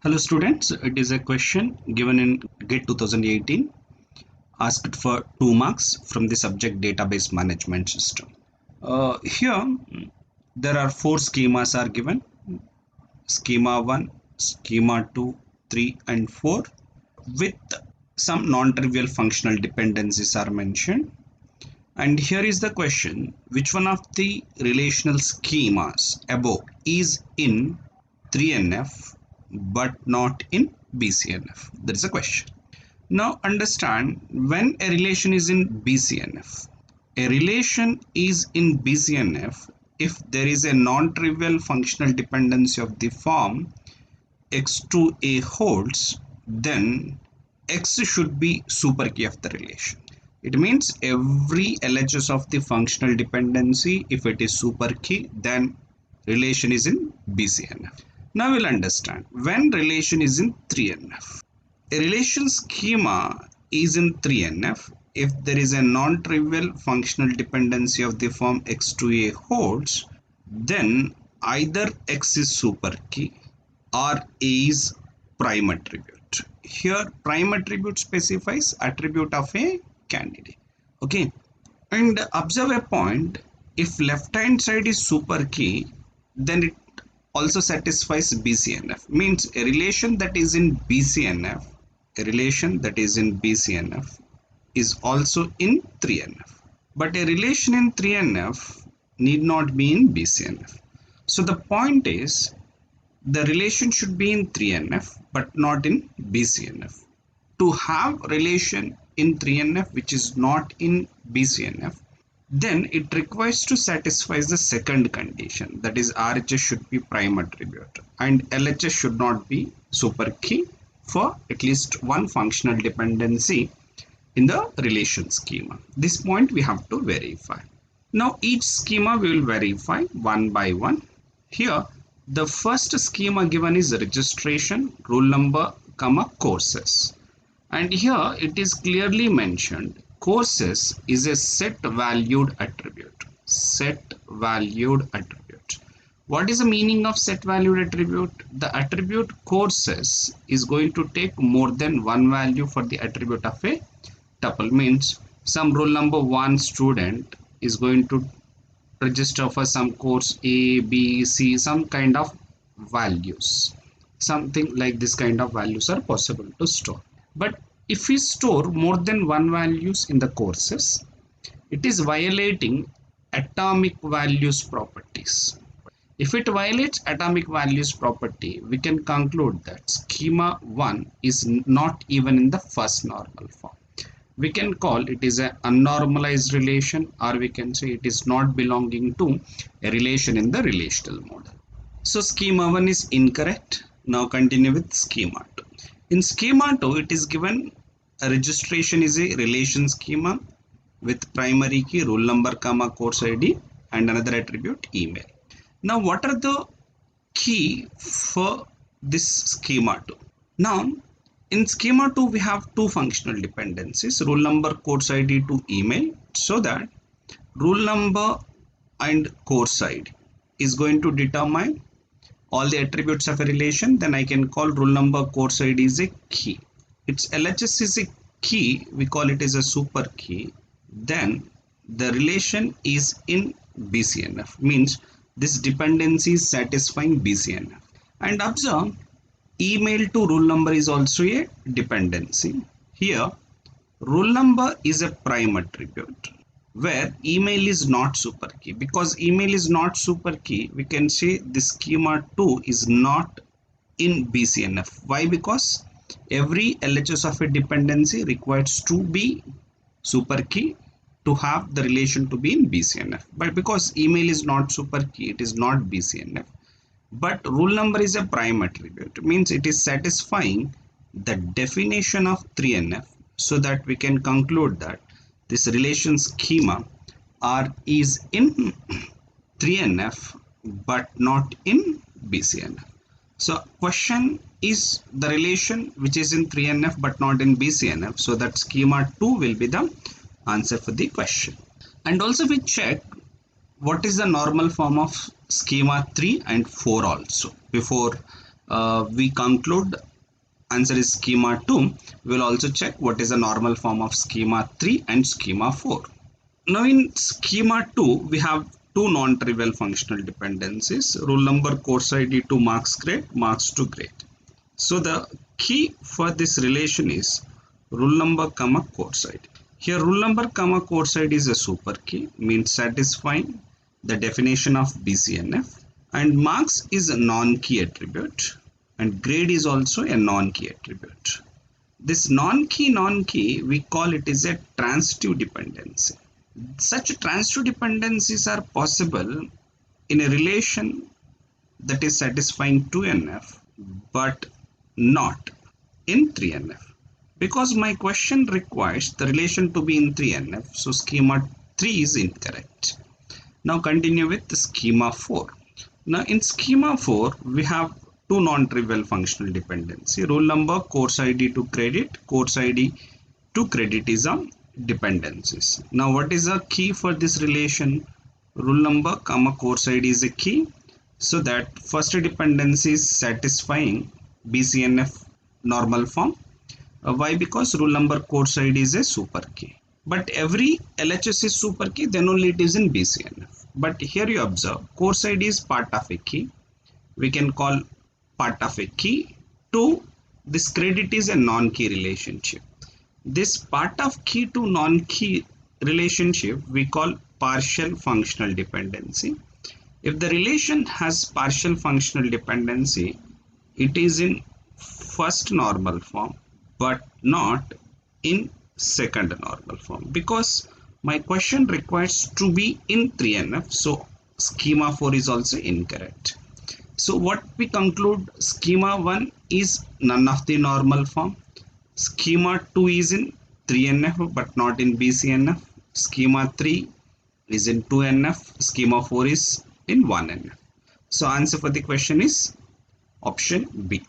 Hello students, it is a question given in GATE 2018 asked for 2 marks from the subject database management system. Here there are 4 schemas are given: schema 1, schema 2, 3 and 4 with some non-trivial functional dependencies are mentioned. And here is the question: which one of the relational schemas above is in 3NF but not in BCNF? That is a question. Now understand, when a relation is in BCNF, a relation is in BCNF if there is a non-trivial functional dependency of the form x2a holds, then x should be super key of the relation. It means every LHS of the functional dependency, if it is super key, then relation is in BCNF. Now we'll understand when relation is in 3NF. A relation schema is in 3NF if there is a non-trivial functional dependency of the form x2a holds, then either x is super key or a is prime attribute. Here prime attribute specifies attribute of a candidate. Okay, and observe a point: if left hand side is super key, then it also satisfies BCNF. Means a relation that is in BCNF, is also in 3NF. But a relation in 3NF need not be in BCNF. So the point is, the relation should be in 3NF but not in BCNF. To have relation in 3NF which is not in BCNF, then it requires to satisfy the second condition, that is RHS should be prime attribute and LHS should not be super key for at least one functional dependency in the relation schema. This point we have to verify. Now each schema we will verify one by one. Here the first schema given is registration, roll number, courses. And here it is clearly mentioned courses is a set valued attribute. What is the meaning of set valued attribute? The attribute courses is going to take more than one value for the attribute of a tuple. Means some roll number 1 student is going to register for some course A, B, C, some kind of values. Something like this kind of values are possible to store. But if we store more than one values in the courses, it is violating atomic values properties. If it violates atomic values property, we can conclude that schema 1 is not even in the first normal form. We can call it is an unnormalized relation, or we can say it is not belonging to a relation in the relational model. So schema 1 is incorrect. Now continue with schema 2. In schema 2, it is given a registration is a relation schema with primary key, roll number, course ID and another attribute email. Now what are the key for this schema 2? Now in schema 2 we have two functional dependencies, roll number, course ID to email, so that roll number and course ID is going to determine all the attributes of a relation. Then I can call roll number, course ID is a key. Its LHS is a key, we call it as a super key. Then the relation is in BCNF, means this dependency is satisfying BCNF. And observe, email to roll number is also a dependency. Here roll number is a prime attribute where email is not super key. Because email is not super key, we can say the schema 2 is not in BCNF. Why? Because every LHS of a dependency requires to be super key to have the relation to be in BCNF. But because email is not super key, it is not BCNF. But roll number is a prime attribute, means it is satisfying the definition of 3NF, so that we can conclude that this relation schema R is in 3NF but not in BCNF. So question is the relation which is in 3NF but not in BCNF, so that schema 2 will be the answer for the question. And also we check what is the normal form of schema 3 and 4 also before we conclude answer is schema 2. We'll also check what is the normal form of schema 3 and schema 4. Now in schema 2, we have two non-trivial functional dependencies, roll number, course ID to marks grade, marks to grade. So the key for this relation is roll number comma course ID. Here roll number comma course ID is a super key, means satisfying the definition of BCNF, and marks is a non-key attribute and grade is also a non-key attribute. This non-key we call it is a transitive dependency. Such transitive dependencies are possible in a relation that is satisfying 2NF but not in 3NF. Because my question requires the relation to be in 3NF, so schema 3 is incorrect. Now continue with the schema 4. Now in schema 4, we have two non-trivial functional dependency, roll number, course ID to credit, course ID to credit is a dependencies. Now what is a key for this relation? Roll number comma course ID is a key, so that first dependency is satisfying BCNF normal form. Why? Because roll number course ID is a super key, but every LHS is super key, then only it is in BCNF. But here you observe course ID is part of a key, we can call part of a key. To this credit is a non-key relationship. This part of key to non-key relationship we call partial functional dependency. If the relation has partial functional dependency, it is in first normal form but not in second normal form, because my question requires to be in 3NF, so schema 4 is also incorrect. So what we conclude, schema 1 is none of the normal form, schema 2 is in 3NF but not in BCNF, schema 3 is in 2NF, schema 4 is in 1NF. So answer for the question is option B.